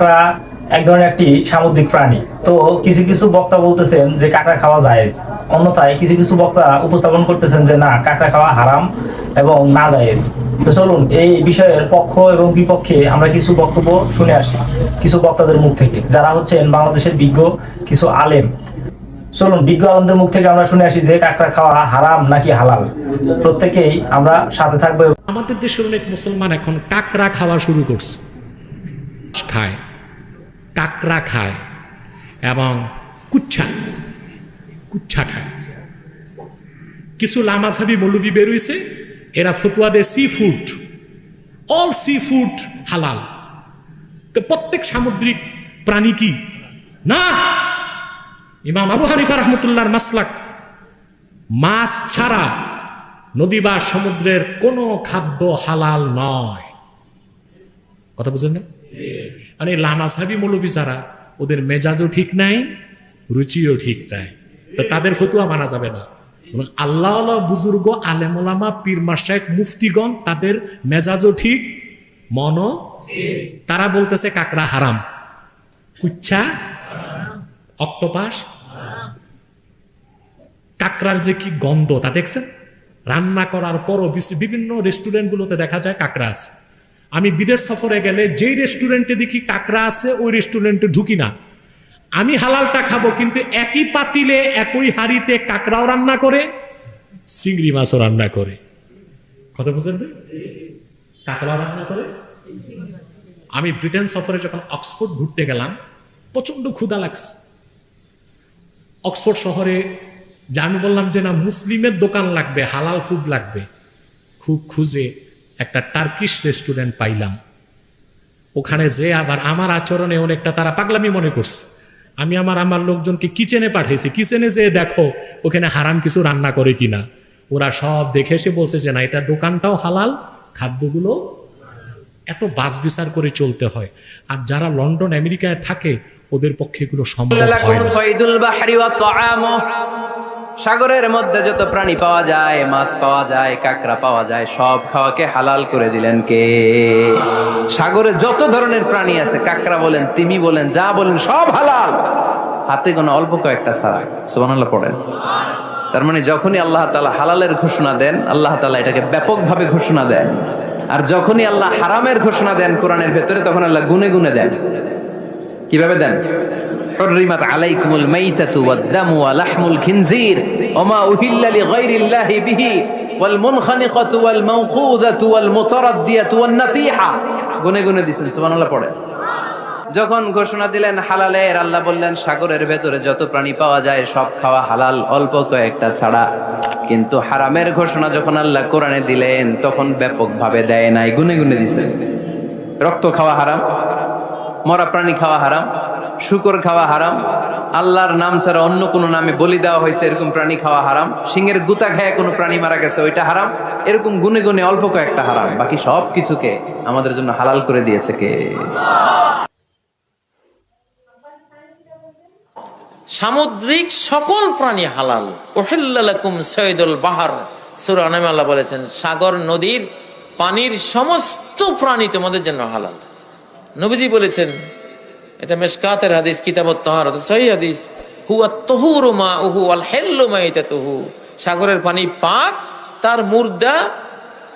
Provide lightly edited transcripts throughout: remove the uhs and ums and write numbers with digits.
কাঁকড়া এক ধরনের একটি সামুদ্রিক প্রাণী। তো কিছু কিছু বক্তা বলতেছেন যে কাঁকড়া খাওয়া জায়েজ, অন্যথায় কিছু কিছু বক্তা উপস্থাপন করতেছেন যে না, কাঁকড়া খাওয়া হারাম এবং না জায়েজ। তো চলুন এই বিষয়ের পক্ষ এবং বিপক্ষে আমরা কিছু বক্তব্য শুনে আসি কিছু বক্তাদের মুখ থেকে, যারা হচ্ছেন বাংলাদেশের বিজ্ঞ কিছু আলেম। চলুন বিজ্ঞ আলেমদের মুখ থেকে আমরা শুনে আসি যে কাঁকড়া খাওয়া হারাম নাকি হালাল। প্রত্যেকেই আমরা সাথে থাকবো। আমাদের দেশের অনেক মুসলমান এখন কাঁকড়া খাওয়া শুরু করছে, খায় কাঁকড়া খায় এবং কুচ্ছা খায়। কিছু লামাঝাবি মৌলবি বেরোইছে, এরা ফতুয়া দেয় sea food, all sea food হালাল। তো প্রত্যেক সামুদ্রিক প্রাণী কি না? ইমাম আবু হানিফা রহমতুল্লাহর মাসলাক, মাছ ছাড়া নদী বা সমুদ্রের কোনো খাদ্য হালাল নয়। কথা বুঝেন না? মানে লামাঝাবি মৌলবি যারা, ওদের মেজাজও ঠিক নাই, রুচিও ঠিক নাই, তো তাদের ফতুয়া মানা যাবে না। আল্লাহ বুজুর্গ আলেম ওলামা পীর মাশায়েখ মুফতিগণ, তাদের মেজাজও ঠিক, মনও। তারা বলতেছে কাঁকড়া হারাম, কুচ্ছা, অক্টোপাস। কাঁকড়ার যে কি গন্ধ তা দেখছেন? রান্না করার পরও বিভিন্ন রেস্টুরেন্টগুলোতে দেখা যায় কাঁকড়া আছে। আমি বিদেশ সফরে গেলে যেই রেস্টুরেন্টে দেখি কাঁকড়া আছে, ওই রেস্টুরেন্টে ঢুকি না। আমি হালালটা খাবো, কিন্তু একই পাতিলে একই হাঁড়িতে কাঁকড়াও রান্না করে, চিংড়ি মাছও রান্না করে। কথা বুঝলেন? কাঁকড়াও রান্না করে। আমি ব্রিটেন সফরে যখন অক্সফোর্ড ঘুরতে গেলাম, প্রচন্ড ক্ষুধা লাগছে। অক্সফোর্ড শহরে যে আমি বললাম যে না, মুসলিমের দোকান লাগবে, হালাল ফুড লাগবে, খুব খুঁজে একটা টার্কিশ রেস্টুরেন্ট পাইলাম। ওখানে যে আবার আমার আচরণে অনেকটা তারা পাগলামি মনে করছে। আমি আমার লোকজনকে কিচেনে পাঠিয়েছি, কিচেনে যে দেখো ওখানে হারাম কিছু রান্না করে কিনা। ওরা সব দেখে এসে বলছে যে না, এটা দোকানটাও হালাল, খাদ্যগুলো। এত বাস বিচার করে চলতে হয়। আর যারা লন্ডন আমেরিকায় থাকে, ওদের পক্ষে এগুলো সম্ভব হয় না। সাগরের মধ্যে যত প্রাণী পাওয়া যায়, মাছ পাওয়া যায়, কাঁকড়া পাওয়া যায়, সব খাওয়াকে হালাল করে দিলেন কে? সাগরে যত ধরনের প্রাণী আছে, কাঁকড়া বলেন, তিমি বলেন, যা বলেন, সব হালাল, হাতে গোনা অল্প কয়েকটা ছাড়া। সুবহানাল্লাহ পড়েন। তার মানে যখনই আল্লাহ তাআলা হালালের ঘোষণা দেন, আল্লাহ তাআলা এটাকে ব্যাপকভাবে ঘোষণা দেন। আর যখনই আল্লাহ হারামের ঘোষণা দেন কোরআনের ভেতরে, তখন আল্লাহ গুনে গুনে দেন। কিভাবে দেন? حرمت عليكم الميتة والدم ولحم الخنزير وما أهل لغير الله به والمنخنقة والموقوذة والمتردية والنطيحة। গুনে গুনে দিয়েছেন। সুবহানাল্লাহ পড়ে। যখন ঘোষণা দিলেন হালালের, আল্লাহ বললেন সাগরের ভেতরে যত প্রাণী পাওয়া যায় সব খাওয়া হালাল, অল্প কয়েকটা ছাড়া। কিন্তু হারামের ঘোষণা যখন আল্লাহ কোরআনে দিলেন, তখন ব্যাপকভাবে দেয় নাই, গুনে গুনে দিয়েছেন। রক্ত খাওয়া হারাম, মরা প্রাণী খাওয়া হারাম, শুকর খাওয়া হারাম, আল্লাহর নাম ছাড়া অন্য কোনো নামে বলি দেওয়া হয়েছে এরকম প্রাণী খাওয়া হারাম, সিংহের গুতা খায় কোনো প্রাণী মারা গেছে ওইটা হারাম। এরকম গুনে গুনে অল্প কয়েকটা হারাম, বাকি সব কিছুকে আমাদের জন্য হালাল করে দিয়েছে কে? সামুদ্রিক সকল প্রাণী হালাল। উহিল্লা লাকুম সাইদুল বাহর, সূরা আনামে আল্লাহ বলেছেন সাগর নদীর পানির সমস্ত প্রাণী তোমাদের জন্য হালাল। নবীজি বলেছেন, এটা মিশকাতের হাদিস, কিতাবুত তাহারাত, সহিহ হাদিস, হুয়া তাহুরু মাউহু ওয়াল হিল্লু মাইতাতুহু। সাগরের পানি পাক, তার মুর্দা,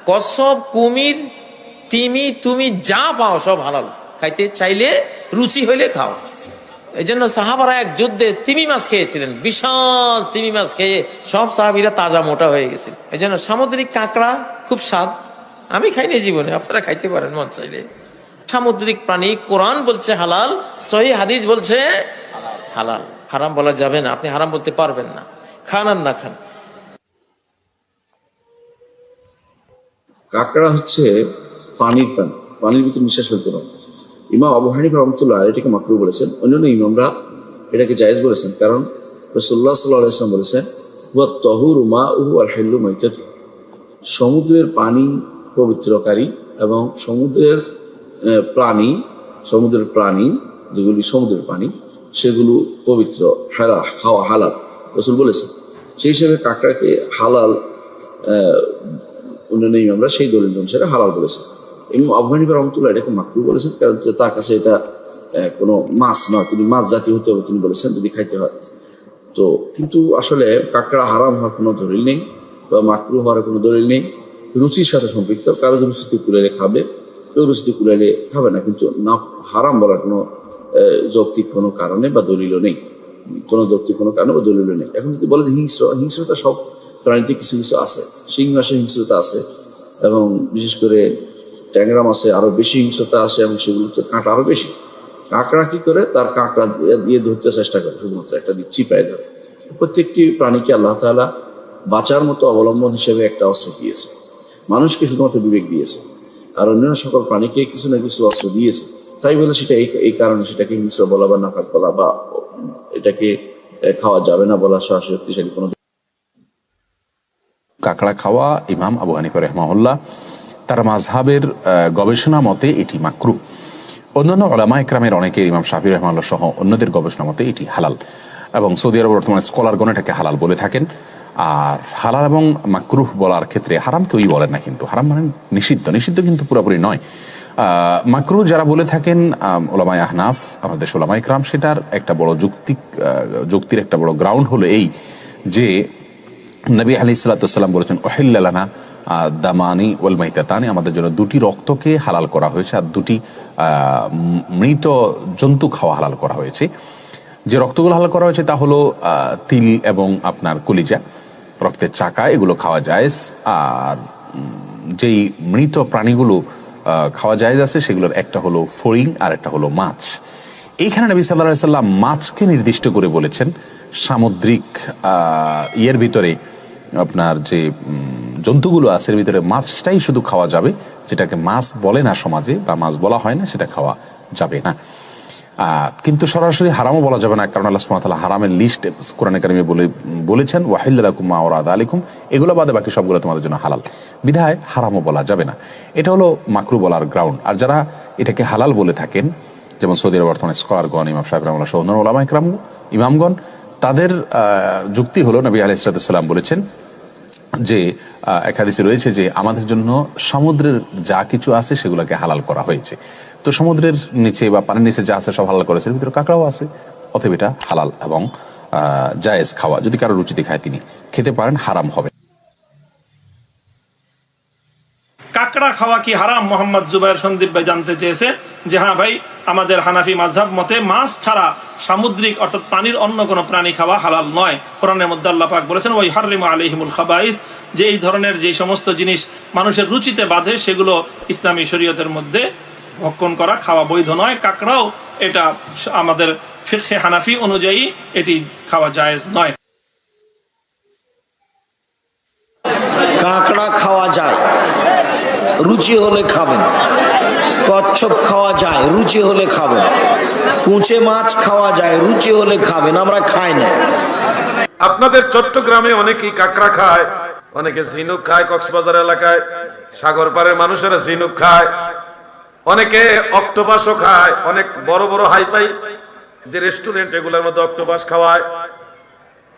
কচ্ছপ, কুমির, তিমি, তুমি যা পাও সব হালাল। খাইতে চাইলে, রুচি হইলে খাও। এই জন্য সাহাবারা এক যুদ্ধে তিমি মাছ খেয়েছিলেন, বিশাল তিমি মাছ খেয়ে সব সাহাবীরা তাজা মোটা হয়ে গেছিল। এই জন্য সামুদ্রিক কাঁকড়া খুব স্বাদ। আমি খাইনি জীবনে, আপনারা খাইতে পারেন মন চাইলে। সামুদ্রিক প্রাণী কোরআন বলছে হালাল, সহিহ হাদিস বলছে হালাল। হারাম বলা যাবে না, আপনি হারাম বলতে পারবেন না, খান আর না খান। কাঁকড়া হচ্ছে পানির প্রাণী, পানির ভিতরে নিঃশ্বাস ফেলতে পারে। ইমাম আবু হানিফা রহমতুল্লাহ এটাকে মাকরুহ বলেছেন, অন্যান্য ইমামরা এটাকে জায়েজ বলেছেন। কারণ রাসূলুল্লাহ সাল্লাল্লাহু আলাইহি ওয়াসাল্লাম বলেছেন, ওয়া তাহুরু মাউহু ওয়াল হিল্লু মাইতাতু। সমুদ্রের পানি পবিত্রকারী এবং সমুদ্রের প্রাণী যেগুলি সমুদ্রের পানি, সেগুলো পবিত্র, খাওয়া হালাল, রাসূল বলেছেন। সেই হিসেবে কাঁকড়াকে হালাল অন্যান্য ইমামরা সেই দলিল অনুসারে হালাল বলেছেন। ইমাম আবু হানিফা রহমতুল্লাহ এটাকে মাকরুহ বলেছেন, কারণ তার কাছে এটা কোনো মাছ নয়, তিনি মাছ জাতীয় হতে হবে তিনি বলেছেন যদি খাইতে হয়। তো কিন্তু আসলে কাঁকড়া হারাম হওয়ার কোনো দলিল নেই বা মাকরুহ হওয়ার কোনো দলিল নেই। রুচির সাথে সম্পৃক্ত, কারো রুচিতে কুলাইলে খাবে, কেউ রুচিতে কুলাইলে খাবে না, কিন্তু না হারাম বলার কোনো যৌক্তিক কোনো কারণে বা দলিলও নেই, কোনো যৌক্তিক কোনো কারণে বা দলিলও নেই। এখন যদি বলে যে হিংস্রতা সব প্রাণীতে কিছু কিছু আছে, শিং মাসে হিংস্রতা আছে এবং বিশেষ করে ট্যাংরা মাছে আরো বেশি হিংস্রতা আছে এবং সেগুলোতে কাঁটা আরো বেশি। কাঁকড়া কি করে, তার কাঁকড়া দিয়ে ধরতে চেষ্টা করে, শুধুমাত্র একটা দিক চিপায় ধরে। প্রত্যেকটি প্রাণীকে আল্লাহ তাআলা বাঁচার মতো অবলম্বন হিসেবে একটা অস্ত্র দিয়েছে, মানুষকে শুধুমাত্র বিবেক দিয়েছে, আর অন্যান্য সকল প্রাণীকে কিছু না কিছু অস্ত্র দিয়েছে। তাই বলে সেটা এই কারণে সেটাকে হিংস্র বলা বা নাফাক বলা বা এটাকে খাওয়া যাবে না বলা সরাসরি শক্তিশালী কোনো। কাঁকড়া খাওয়া ইমাম আবু হানিফা রাহিমাহুল্লাহ তার মাযহাবের গবেষণা মতে এটি মাকরুহ। অন্যান্য উলামা ইকরামের অনেকে, ইমাম শাফি রাহিমাহুল্লাহ সহ অন্যদের গবেষণা মতে এটি হালাল, এবং সৌদি আরব বর্তমানে স্কলারগণ এটাকে হালাল বলে থাকেন। আর হালাল এবং মাকরুহ বলার ক্ষেত্রে হারাম কেউই বলেন না, কিন্তু হারাম মানে নিষিদ্ধ, নিষিদ্ধ কিন্তু পুরোপুরি নয়। মাকরুহ যারা বলে থাকেন উলামায়ে আহনাফ, আমাদের উলামা ইকরাম, সেটার একটা বড় যুক্তির একটা বড় গ্রাউন্ড হলো এই যে নবী আলাইহিস সালাতু ওয়াস সালাম বলেছেন উহিল্লা লানা দামানি ওয়াল মাইতাতানি, আমাদের জন্য দুটি রক্তকে হালাল করা হয়েছে আর দুটি মৃত জন্তু খাওয়া হালাল করা হয়েছে। যে রক্তগুলো হালাল করা হয়েছে তা হলো তিল এবং আপনার কলিজা, রক্তের চাকা, এগুলো খাওয়া জায়েজ। আর যেই মৃত প্রাণীগুলো খাওয়া জায়েজ আছে সেগুলোর একটা হলো ফড়িং আর একটা হলো মাছ। এইখানে নবী সাল্লাল্লাহু আলাইহি সাল্লাম মাছকে নির্দিষ্ট করে বলেছেন। সামুদ্রিক ইয়ের ভিতরে আপনার যে জন্তুগুলো আছে এর ভিতরে মাছটাই শুধু খাওয়া যাবে, যেটাকে মাছ বলে না সমাজে বা মাছ বলা হয় না, সেটা খাওয়া যাবে না। কিন্তু সরাসরি হারামও বলা যাবে না, কারণ আল্লাহ সুবহানাহু ওয়া তাআলা হারামের লিস্ট কোরআনে কারিমে বলেছেন ওয়াহিল্লা লাকুম মা ওয়ারাদা আলাইকুম, এগুলো বাদে বাকি সবগুলো তোমাদের জন্য হালাল, বিধায় হারামও বলা যাবে না। এটা হলো মাকরুহ বলার গ্রাউন্ড। আর যারা এটাকে হালাল বলে থাকেন, যেমন সৌদি আরব বর্তমানে স্কলারগণ, ইমাম শাফি রাহিমাহুল্লাহ সহ অন্যান্য উলামা ইকরাম, ইমামগণ, তাদের যুক্তি হলো নবী আলাইহিস সালাম বলেছেন যে এক হাদিসে রয়েছে যে আমাদের জন্য সমুদ্রের যা কিছু আছে সেগুলোকে হালাল করা হয়েছে। তো সমুদ্রের নিচে বা পানির নিচে যা আছে সব হালাল করেছে, এর ভিতরে কাঁকড়াও আছে, অতএব এটা হালাল এবং জায়েজ খাওয়া। যদি কারো রুচিতে খায় তিনি খেতে পারেন, হারাম হবে। কাঁকড়া খাওয়া কি হারাম? মোহাম্মদ জুবাইর সন্দীপ ভাই জানতে চেয়েছে যে হ্যাঁ ভাই, আমাদের হানাফি মাযহাব মতে মাছ ছাড়া সামুদ্রিক অর্থাৎ পানির অন্য কোনো প্রাণী খাওয়া হালাল নয়। কোরআনের মধ্যে আল্লাহ পাক বলেছেন ওয়া ইহাররিমু আলাইহিমুল খাবাইস, যে এই ধরনের যে সমস্ত জিনিস মানুষের রুচিতে বাধে সেগুলো ইসলামী শরীয়তের মধ্যে ভক্ষণ করা, খাওয়া বৈধ নয়। কাঁকড়াও এটা আমাদের ফিকহে হানাফি অনুযায়ী এটি খাওয়া জায়েজ নয়। কাঁকড়া খাওয়া যায়, রুচি হলে খাবেন। কচ্ছপ খাওয়া যায়, রুচি হলে খাবেন। কুঁচে মাছ খাওয়া যায়, রুচি হলে খাবেন, আমরা খাই না। আপনাদের চট্টগ্রামে অনেকেই কাঁকড়া খায়, অনেকে ঝিনুক খায়, কক্সবাজার এলাকায় সাগর পাড়ের মানুষেরা ঝিনুক খায়, অনেকে অক্টোপাসও খায়। অনেক বড় বড় হাইফাই যে রেস্টুরেন্ট এগুলোর মধ্যে অক্টোপাস খাওয়ায়।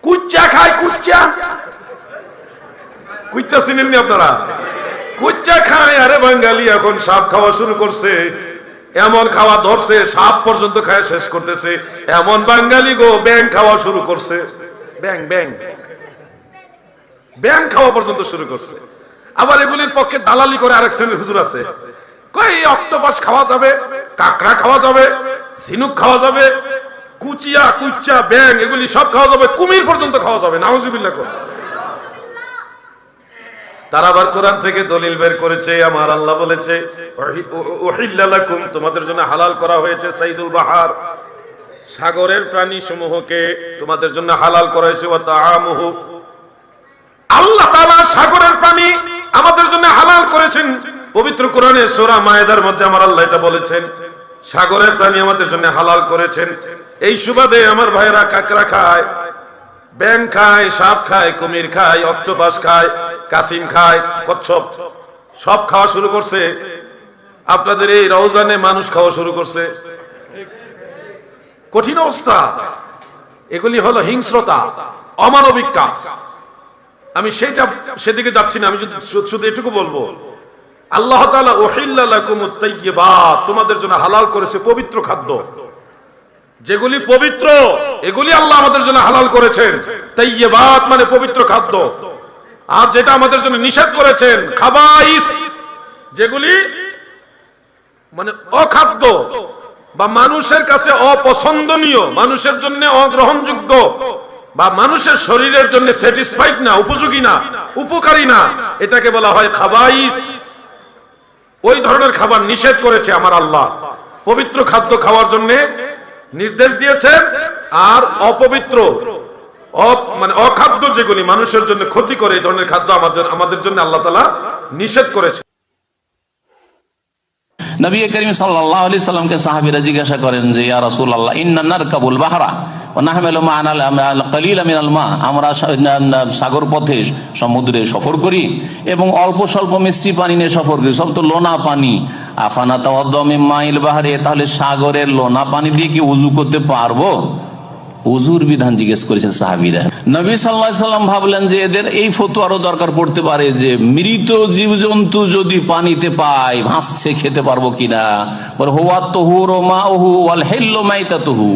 কুচ্চা খায়, কুচ্চা কুচ্চা চিনেননি আপনারা? কুচ্চা খায়। আরে বাঙালি এখন সাপ খাওয়া শুরু করছে, এমন খাওয়া ধরছে সাপ পর্যন্ত খায় শেষ করতেছে। এমন বাঙালি গো ব্যাং খাওয়া শুরু করছে, ব্যাং ব্যাং ব্যাং খাওয়া পর্যন্ত শুরু করছে। আবার এগুলির পক্ষে দালালি করে আরেক শ্রেণীর হুজুর আছে, কই অক্টোপাস খাওয়া যাবে, কাঁকড়া খাওয়া যাবে, ঝিনুক খাওয়া যাবে, কুচিয়া কুচ্চা ব্যাং এগুলি সব খাওয়া যাবে, কুমির পর্যন্ত খাওয়া যাবে। নাউজুবিল্লাহ। তারা আবার কোরআন থেকে দলিল বের করেছে, আমার আল্লাহ বলেছে উহিল্লা লাকুম, তোমাদের জন্য হালাল করা হয়েছে সাইদুল বাহার, সাগরের প্রাণী সমূহকে তোমাদের জন্য হালাল করা হয়েছে। ওয়া তাআমুহু, আল্লাহ তাআলা সাগরের প্রাণী আমাদের জন্য হালাল করেছেন। পবিত্র কোরআনে সূরা মায়েদার মধ্যে আমার আল্লাহ এটা বলেছেন, সাগরের প্রাণী আমাদের জন্য হালাল করেছেন। এই সুবাদে আমার ভাইরা কাঁকড়া খায়, ব্যাং খায়, সাপ খায়, কুমির খায়, অক্টোপাস খায়, কাসিম খায়, কচ্ছপ সব খাওয়া শুরু করছে। আপনাদের এই রওজানে মানুষ খাওয়া শুরু করছে। কঠিন অবস্থা। এগুলি হলো হিংস্রতা, অমানবিক কাজ। আমি সেদিকে যাচ্ছি না, আমি শুধু এটুকু বলবো, আল্লাহ তাআলা উহিল্লা লাকুমুত তাইয়্যিবাত, তোমাদের জন্য হালাল করেছে পবিত্র খাদ্য। যেগুলি পবিত্র এগুলি আল্লাহ আমাদের জন্য হালাল করেছেন, তাইয়্যিবাত মানে পবিত্র খাদ্য। আর যেটা আমাদের জন্য নিষেধ করেছেন খাবাইস, যেগুলি মানে অখাদ্য বা মানুষের কাছে অপছন্দনীয়, মানুষের জন্য অগ্রহণযোগ্য বা মানুষের শরীরের জন্য স্যাটিসফাইড না, উপযোগী না, উপকারী না, এটাকে বলা হয় খাবাইস। ওই ধরনের খাবার নিষেধ করেছে আমার আল্লাহ। পবিত্র খাদ্য খাওয়ার জন্য নির্দেশ দিয়েছেন, আর অপবিত্র মানে অখাদ্য যেগুলি মানুষের জন্য ক্ষতি করে এই ধরনের খাদ্য আমাদের জন্য আল্লাহ তাআলা নিষেধ করেছে। নবী করিম সাল্লাল্লাহু আলাইহি সাল্লামকে সাহাবীরা জিজ্ঞাসা করেন যে ইয়া রাসূলুল্লাহ ইন্না নারকাবুল বাহরা ওয়া নাহমিলু মা'ানা কালিলা মিনাল মা, আমরা সাগর পথে সমুদ্রে সফর করি এবং অল্প স্বল্প মিষ্টি পানি নিয়ে সফর করি, সব তো লোনা পানি। আফানা তাওয়াদ্দু মিন মাইল বাহরে, তাহলে সাগরের লোনা পানি দিয়ে কি ওযু করতে পারবো? ওযুর বিধান জিজ্ঞেস করেছেন সাহাবীরা। নবী সাল্লাল্লাহু আলাইহি সাল্লাম ভাবলেন যে এদের এই ফতোয়ারও দরকার পড়তে পারে যে মৃত জীবজন্তু যদি পানিতে পায় ভাসছে, খেতে পারবো কিনা। বলে হুয়া তুহুরু মাউহু ওয়াল হিল্লু মাইতাতুহু,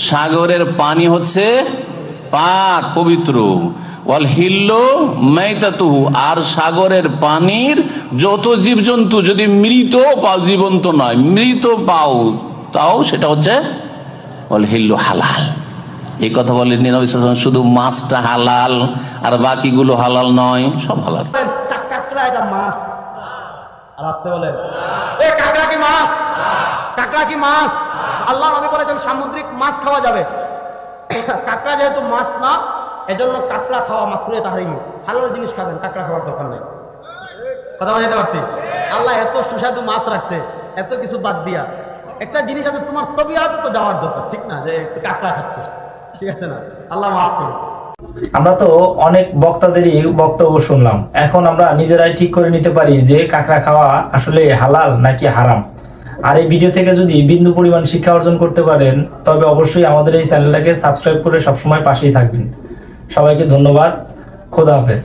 সাগরের পানি হচ্ছে পাক পবিত্র, ওয়াল হিল্লু মাইতাতুহু, আর সাগরের পানির যত জীবজন্তু যদি মৃত পাও, জীবন্ত নয়, মৃত পাও তাও সেটা হচ্ছে ওয়াল হিল্লু হালাল। এই কথা বলেন নবী সাল্লাল্লাহু আলাইহি ওয়াসাল্লাম, শুধু মাছটা হালাল আর বাকিগুলো হালাল নয়, সব হালাল। কাঁকড়া এটা মাছ, আর আসতে বলে এ কাঁকড়া কি মাছ? কাঁকড়া কি মাছ? আল্লাহ নবী বলেছেন সামুদ্রিক মাছ খাওয়া যাবে। কাঁকড়া যেহেতু মাছ না, এজন্য কাঁকড়া খাওয়া মাকরুহ তাহরিম। হালাল জিনিস খাবেন, কাঁকড়া খাওয়ার দরকার নেই। কথা বলতে পারছি? আল্লাহ এত সুস্বাদু মাছ রাখছে, এত কিছু বাদ দিয়া একটা জিনিস আছে তোমার তবিয়াতে তো যাওয়ার দরকার, ঠিক না? যে কাঁকড়া খাচ্ছে, ঠিক আছে না? আল্লাহ মাফ করুন। আমরা তো অনেক বক্তাদেরই বক্তব্য শুনলাম, এখন আমরা নিজেরাই ঠিক করে নিতে পারি যে কাঁকড়া খাওয়া আসলে হালাল নাকি হারাম। আর এই ভিডিও থেকে যদি বিন্দু পরিমাণ শিক্ষা অর্জন করতে পারেন, তবে অবশ্যই আমাদের এই চ্যানেলটাকে সাবস্ক্রাইব করে সবসময় পাশেই থাকবেন। সবাইকে ধন্যবাদ। খোদা হাফেজ।